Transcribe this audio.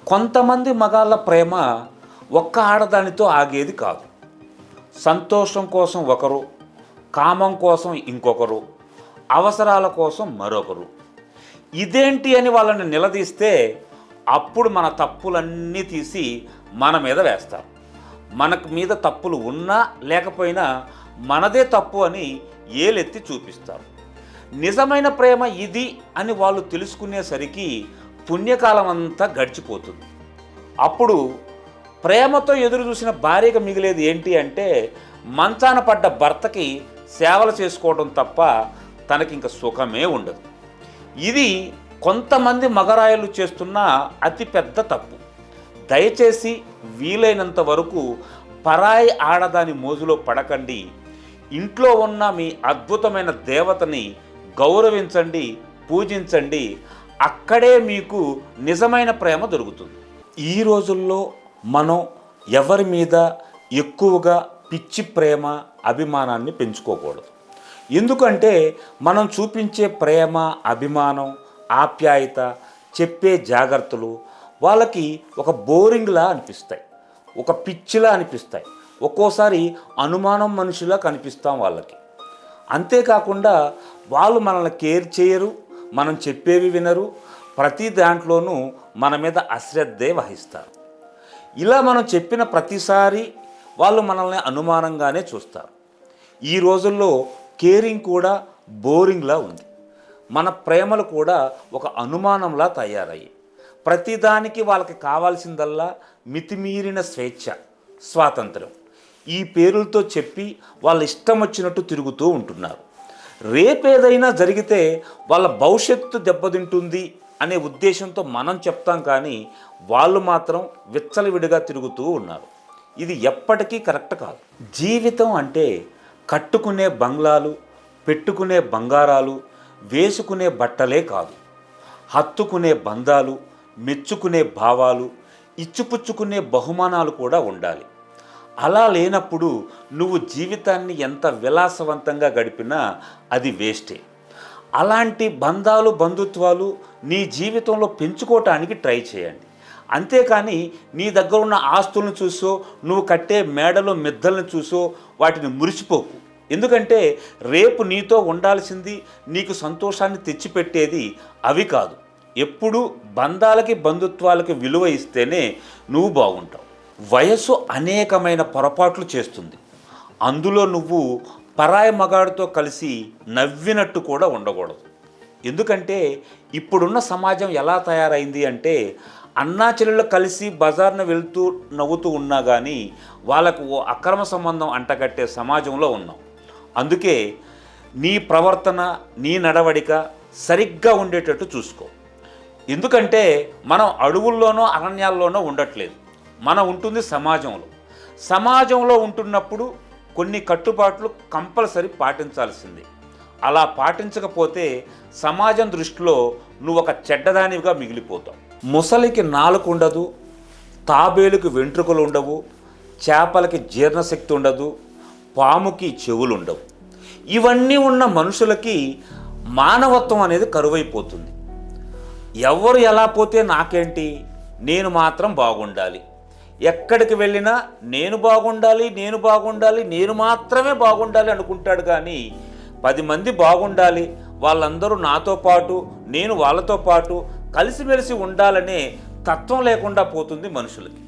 కొంతమంది మగాళ్ళ ప్రేమ ఒక్క ఆడదానితో ఆగేది కాదు. సంతోషం కోసం ఒకరు, కామం కోసం ఇంకొకరు, అవసరాల కోసం మరొకరు. ఇదేంటి అని వాళ్ళని నిలదీస్తే అప్పుడు మన తప్పులన్నీ తీసి మన మీద వేస్తారు. మనకు మీద తప్పులు ఉన్నా లేకపోయినా మనదే తప్పు అని ఏలెత్తి చూపిస్తారు. నిజమైన ప్రేమ ఇది అని వాళ్ళు తెలుసుకునేసరికి పుణ్యకాలం అంతా గడిచిపోతుంది. అప్పుడు ప్రేమతో ఎదురు చూసిన భార్యగా మిగిలేది ఏంటి అంటే మంచాన పడ్డ భర్తకి సేవలు చేసుకోవడం తప్ప తనకింక సుఖమే ఉండదు. ఇది కొంతమంది మగరాయలు చేస్తున్న అతిపెద్ద తప్పు. దయచేసి వీలైనంత వరకు పరాయి ఆడదాని మోజులో పడకండి. ఇంట్లో ఉన్న మీ అద్భుతమైన దేవతని గౌరవించండి, పూజించండి. అక్కడే మీకు నిజమైన ప్రేమ దొరుకుతుంది. ఈ రోజుల్లో మనం ఎవరి మీద ఎక్కువగా పిచ్చి ప్రేమ, అభిమానాన్ని పెంచుకోకూడదు. ఎందుకంటే మనం చూపించే ప్రేమ, అభిమానం, ఆప్యాయత, చెప్పే జాగ్రత్తలు వాళ్ళకి ఒక బోరింగ్లా అనిపిస్తాయి, ఒక పిచ్చిలా అనిపిస్తాయి. ఒక్కోసారి అనుమానం మనిషిలా కనిపిస్తాం వాళ్ళకి. అంతేకాకుండా వాళ్ళు మనల్ని కేర్ చేయరు, మనం చెప్పేవి వినరు, ప్రతి దాంట్లోనూ మన మీద అశ్రద్ధే వహిస్తారు. ఇలా మనం చెప్పిన ప్రతిసారి వాళ్ళు మనల్ని అనుమానంగానే చూస్తారు. ఈ రోజుల్లో కేరింగ్ కూడా బోరింగ్లా ఉంది. మన ప్రేమలు కూడా ఒక అనుమానంలా తయారయ్యాయి. ప్రతిదానికి వాళ్ళకి కావాల్సిందల్లా మితిమీరిన స్వేచ్ఛ, స్వాతంత్రం. ఈ పేరులతో చెప్పి వాళ్ళ ఇష్టం వచ్చినట్టు తిరుగుతూ ఉంటున్నారు. రేపేదైనా జరిగితే వాళ్ళ భవిష్యత్తు దెబ్బతింటుంది అనే ఉద్దేశంతో మనం చెప్తాం, కానీ వాళ్ళు మాత్రం విచ్చలవిడిగా తిరుగుతూ ఉన్నారు. ఇది ఎప్పటికీ కరెక్ట్ కాదు. జీవితం అంటే కట్టుకునే బంగ్లాలు, పెట్టుకునే బంగారాలు, వేసుకునే బట్టలే కాదు. హత్తుకునే బంధాలు, మెచ్చుకునే భావాలు, ఇచ్చిపుచ్చుకునే బహుమానాలు కూడా ఉండాలి. అలా లేనప్పుడు నువ్వు జీవితాన్ని ఎంత విలాసవంతంగా గడిపినా అది వేస్టే. అలాంటి బంధాలు, బంధుత్వాలు నీ జీవితంలో పెంచుకోవటానికి ట్రై చేయండి. అంతేకాని నీ దగ్గర ఉన్న ఆస్తులను చూసో, నువ్వు కట్టే మేడలో మిద్దలను చూసో వాటిని మురిసిపోకు. ఎందుకంటే రేపు నీతో ఉండాల్సింది, నీకు సంతోషాన్ని తెచ్చిపెట్టేది అవి కాదు. ఎప్పుడు బంధాలకి, బంధుత్వాలకి విలువ ఇస్తేనే నువ్వు బాగుంటావు. వయస్సు అనేకమైన పొరపాట్లు చేస్తుంది. అందులో నువ్వు పరాయి మగాడితో కలిసి నవ్వినట్టు కూడా ఉండకూడదు. ఎందుకంటే ఇప్పుడున్న సమాజం ఎలా తయారైంది అంటే అన్నా చెల్లెళ్ళు కలిసి బజార్న వెళ్తూ నవ్వుతూ ఉన్నా కానీ వాళ్ళకు ఓ అక్రమ సంబంధం అంటగట్టే సమాజంలో ఉన్నాం. అందుకే నీ ప్రవర్తన, నీ నడవడిక సరిగ్గా ఉండేటట్టు చూసుకో. ఎందుకంటే మనం అడవుల్లోనో అరణ్యాల్లోనో ఉండట్లేదు, మనం ఉంటుంది సమాజంలో. సమాజంలో ఉంటున్నప్పుడు కొన్ని కట్టుబాట్లు కంపల్సరీ పాటించాల్సిందే. అలా పాటించకపోతే సమాజం దృష్టిలో నువ్వు ఒక చెడ్డదానివిగా మిగిలిపోతావు. ముసలికి నాలుక ఉండదు, తాబేలుకి వెంట్రుకలు ఉండవు, చేపలకి జీర్ణశక్తి ఉండదు, పాముకి చెవులు ఉండవు. ఇవన్నీ ఉన్న మనుషులకి మానవత్వం అనేది కరువైపోతుంది. ఎవరు ఎలా పోతే నాకేంటి, నేను మాత్రం బాగుండాలి, ఎక్కడికి వెళ్ళినా నేను బాగుండాలి, నేను బాగుండాలి, నేను మాత్రమే బాగుండాలి అనుకుంటాడు. కానీ 10 మంది బాగుండాలి, వాళ్ళందరూ నాతో పాటు, నేను వాళ్ళతో పాటు కలిసిమెలిసి ఉండాలనే తత్వం లేకుండా పోతుంది మనుషులకి.